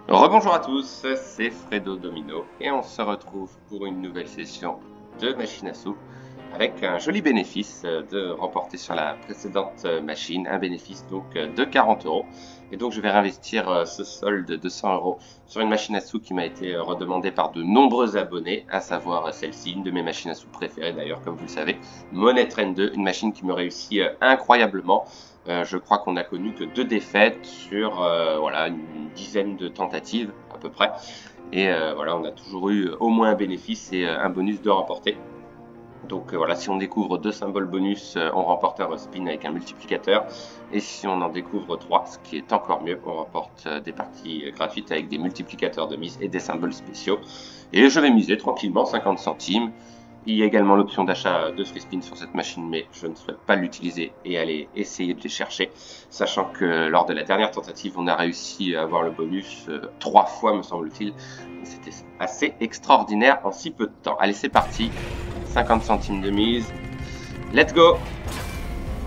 Rebonjour à tous, c'est Fredo Domino et on se retrouve pour une nouvelle session de machine à sous avec un joli bénéfice de remporter sur la précédente machine, un bénéfice donc de 40 euros. Et donc je vais réinvestir ce solde de 200 euros sur une machine à sous qui m'a été redemandée par de nombreux abonnés, à savoir celle-ci, une de mes machines à sous préférées d'ailleurs comme vous le savez, Money Train 2, une machine qui me réussit incroyablement. Je crois qu'on a connu que 2 défaites sur voilà, une dizaine de tentatives à peu près. Et voilà, on a toujours eu au moins un bénéfice et un bonus de remporter. Donc voilà, si on découvre 2 symboles bonus, on remporte un respin avec un multiplicateur. Et si on en découvre 3, ce qui est encore mieux, on remporte des parties gratuites avec des multiplicateurs de mise et des symboles spéciaux. Et je vais miser tranquillement 50 centimes. Il y a également l'option d'achat de free spin sur cette machine, mais je ne souhaite pas l'utiliser et aller essayer de les chercher, sachant que lors de la dernière tentative, on a réussi à avoir le bonus 3 fois, me semble-t-il. C'était assez extraordinaire en si peu de temps. Allez, c'est parti, 50 centimes de mise, let's go,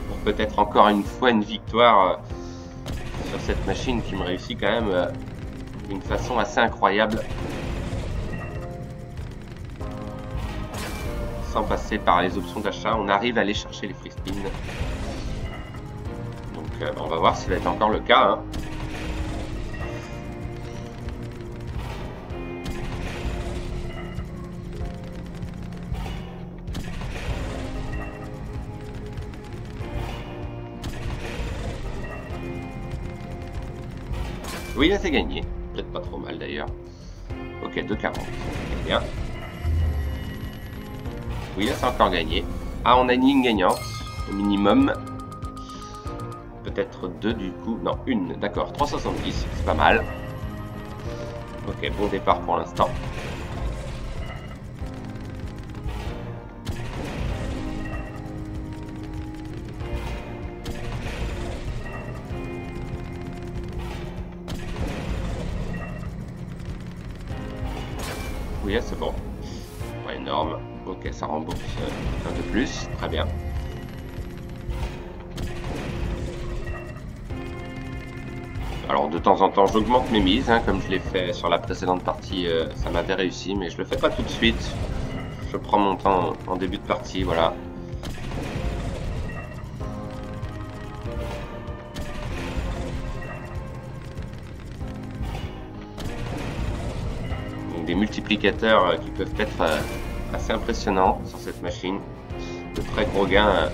pour peut-être encore une fois une victoire sur cette machine qui me réussit quand même d'une façon assez incroyable. Sans passer par les options d'achat, on arrive à aller chercher les free spins. Donc on va voir si ça va être encore le cas. Hein. Oui, là c'est gagné. Peut-être pas trop mal d'ailleurs. Ok, 2,40. C'est bien. Oui, là c'est encore gagné. Ah, on a une ligne gagnante, au minimum. Peut-être 2 du coup. Non, une, d'accord. 3,70, c'est pas mal. Ok, bon départ pour l'instant. Oui, là c'est bon. Pas énorme. Ok, ça rembourse un peu plus. Très bien. Alors de temps en temps j'augmente mes mises, hein, comme je l'ai fait sur la précédente partie, ça m'avait réussi, mais je le fais pas tout de suite. Je prends mon temps en début de partie, voilà. Donc des multiplicateurs qui peuvent être assez impressionnants sur cette machine. De très gros gains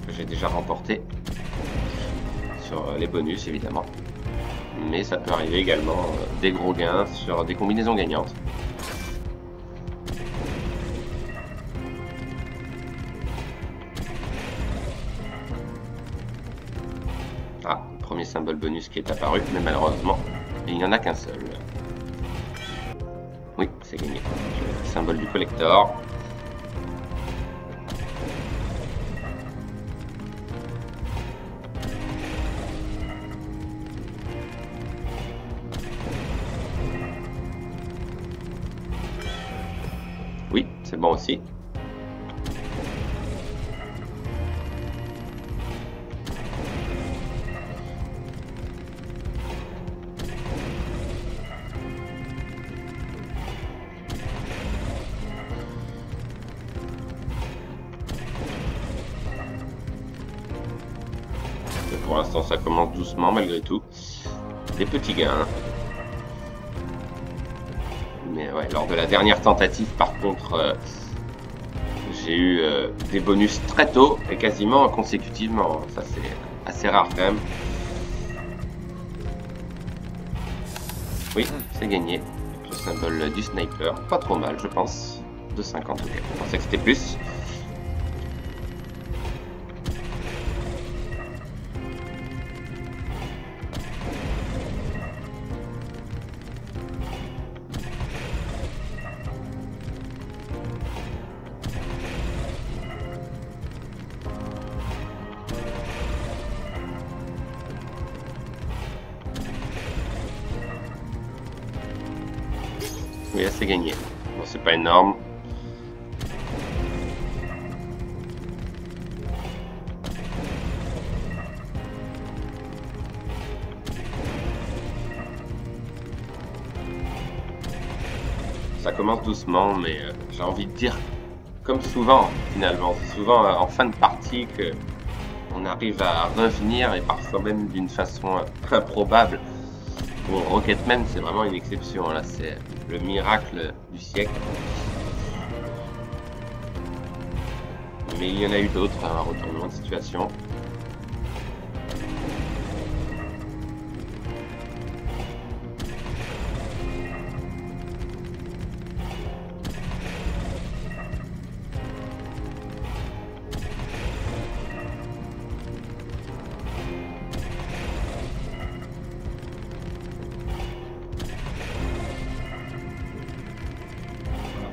que j'ai déjà remportés. Sur les bonus évidemment, mais ça peut arriver également des gros gains sur des combinaisons gagnantes. Ah, premier symbole bonus qui est apparu, mais malheureusement il n'y en a qu'un seul. Oui, c'est gagné. Le symbole du collector. Oui, c'est bon aussi. Mais pour l'instant, ça commence doucement malgré tout. Des petits gains. Mais ouais, lors de la dernière tentative, par contre, j'ai eu des bonus très tôt et quasiment consécutivement. Ça, c'est assez rare quand même. Oui, c'est gagné. Avec le symbole du sniper. Pas trop mal, je pense. 2,50, ok. Je pensais que c'était plus. Oui, là c'est gagné. Bon, c'est pas énorme. ça commence doucement, mais j'ai envie de dire, comme souvent, finalement. C'est souvent en fin de partie que on arrive à revenir, et parfois même d'une façon improbable. Bon, Rocketman, c'est vraiment une exception. Là, c'est le miracle du siècle. Mais il y en a eu d'autres, un retournement de situation.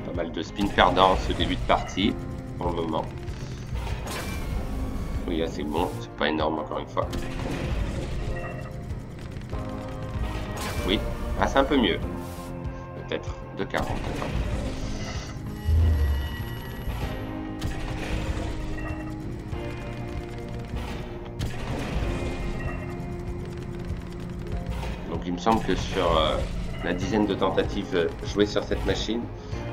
Pas mal de spin perdants ce début de partie, pour le moment. Oui, là c'est bon, c'est pas énorme encore une fois. Oui, ah, c'est un peu mieux. Peut-être 2,40 d'accord. Donc il me semble que sur la dizaine de tentatives jouées sur cette machine,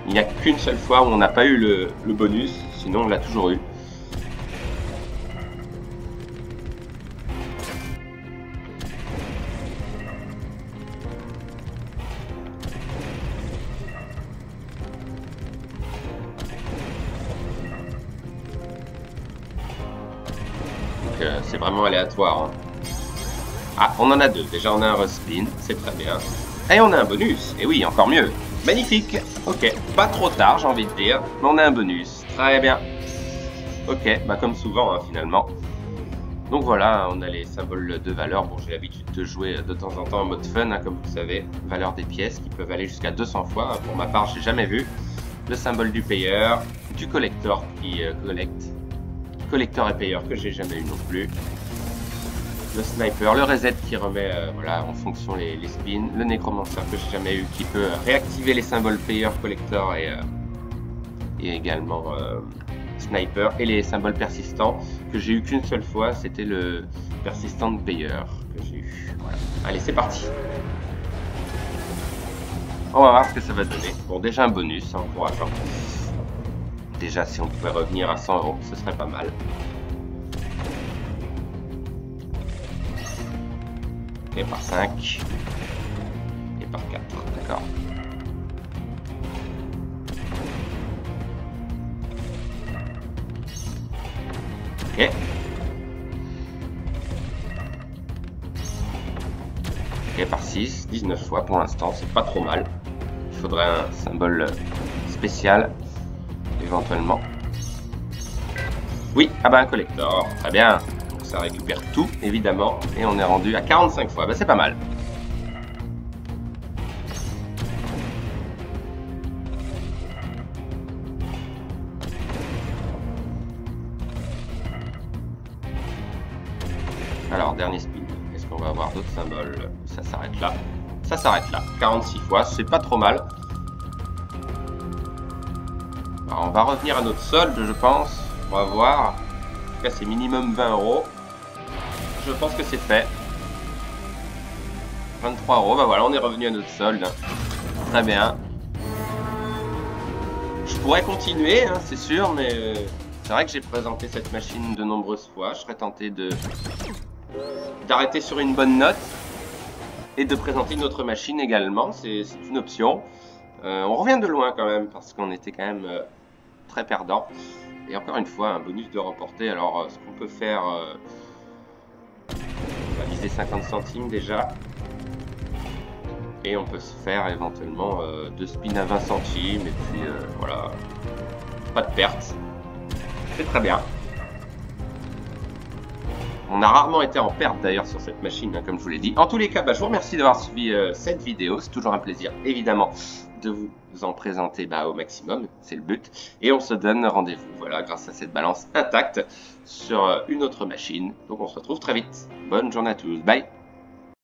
il n'y a qu'une seule fois où on n'a pas eu le bonus, sinon on l'a toujours eu. C'est vraiment aléatoire. Hein. Ah, on en a deux. Déjà, on a un respin, c'est très bien. Et on a un bonus. Et oui, encore mieux. Magnifique. Ok, pas trop tard, j'ai envie de dire. Mais on a un bonus. Très bien. Ok, bah comme souvent, hein, finalement. Donc voilà, on a les symboles de valeur. Bon, j'ai l'habitude de jouer de temps en temps en mode fun, hein, comme vous savez. Valeur des pièces qui peuvent aller jusqu'à 200 fois. Pour ma part, j'ai jamais vu. Le symbole du payeur, du collector qui collecte. Collector et payeur que j'ai jamais eu non plus. Le sniper, le reset qui remet voilà, en fonction les spins. Le nécromancer que j'ai jamais eu qui peut réactiver les symboles payeur, collector et également sniper. Et les symboles persistants que j'ai eu qu'une seule fois, c'était le persistant de payeur que j'ai eu. Voilà. Allez, c'est parti. On va voir ce que ça va donner. Bon, déjà un bonus, encourageant. Déjà, si on pouvait revenir à 100 €, ce serait pas mal. Et par 5. Et par 4, d'accord. Ok. Ok, par 6, 19 fois pour l'instant, c'est pas trop mal. Il faudrait un symbole spécial. Éventuellement. Oui, ah bah un collector, très bien. Donc ça récupère tout, évidemment. Et on est rendu à 45 fois, bah c'est pas mal. Alors, dernier spin. Est-ce qu'on va avoir d'autres symboles? Ça s'arrête là. Ça s'arrête là. 46 fois, c'est pas trop mal. Alors, on va revenir à notre solde, je pense. On va voir. En tout cas, c'est minimum 20 €. Je pense que c'est fait. 23 €. Bah voilà, on est revenu à notre solde. Très bien. Je pourrais continuer, hein, c'est sûr, mais c'est vrai que j'ai présenté cette machine de nombreuses fois. Je serais tenté d'arrêter sur une bonne note et de présenter une autre machine également. C'est une option. On revient de loin quand même parce qu'on était quand même très perdant. Et encore une fois, un bonus de remporter. Alors, ce qu'on peut faire, on va viser 50 centimes déjà. Et on peut se faire éventuellement 2 spins à 20 centimes. Et puis voilà, pas de perte. C'est très bien. On a rarement été en perte d'ailleurs sur cette machine, hein, comme je vous l'ai dit. En tous les cas, bah, je vous remercie d'avoir suivi cette vidéo. C'est toujours un plaisir, évidemment, de vous en présenter au maximum. C'est le but. Et on se donne rendez-vous, voilà, grâce à cette balance intacte sur une autre machine. Donc on se retrouve très vite. Bonne journée à tous. Bye.